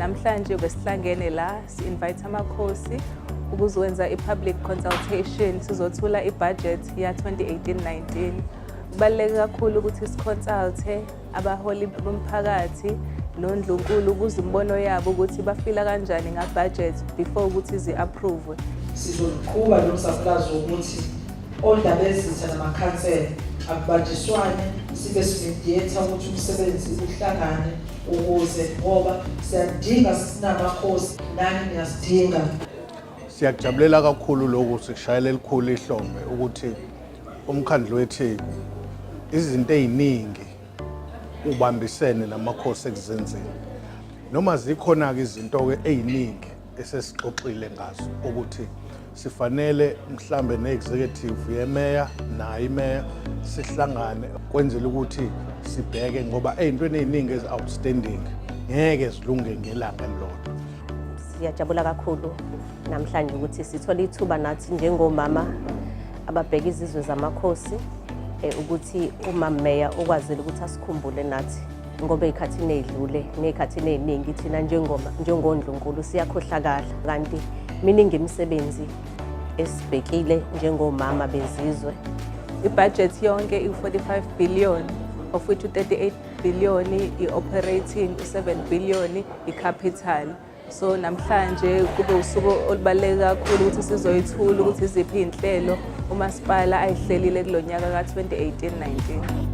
Namhlanje besihlangene la si-invite Amakhosi ukuzokwenza i-public consultation sizothula i-budget ya 2018-19. Kubaluleke kakhulu ukuthi siconsulte abaholi bomphakathi noNdlunkulu ukuze imbono yabo ukuthi bafila kanjani nga-budget before ukuthi zi-approve. Sizoqhuba nomsakulazo ukuthi ondaba ezitha namakhansela akubanjiswane sibe simediate ukuthi umsebenzi uhlangane ukuze ngoba siyadinga sinamakhosi nani niyasidinga. Siyakujabulela kakhulu lokhu sishayela elikhulu ihlombe ukuthi umkhandlu wethu izinto eziningi ubambisene namakhosi ekuzenzeni. Noma zikhona ke izinto ke eziningi esesixoxile ngazo ukuthi sifanele mhlambe ne-executive yemeya nayo imeya sihlangane kwenzela ukuthi sibheke ngoba ezintweni eziningi ezi-outstanding ngeke zilunge ngelanga elilodwa. Siyajabula kakhulu namhlanje ukuthi sithola ithuba nathi njengomama ababheka izizwe zamakhosi ukuthi uma meya okwazile ukuthi asikhumbule nathi ngoba ezikhathini ezidlule nezikhathini eziningi thina njengoNdlunkulu siyakhohlakala kanti miningi imisebenzi esibhekile njengomama bezizwe. I-budget yonke i-45 billion of which 38 billion i-operating, 7 billion i-capital. So namhlanje kube usuku olubaluleke kakhulu ukuthi sizoyithula ukuthi iziphi inhlelo umasipala ayihlelile kulonyaka ka 2018-19.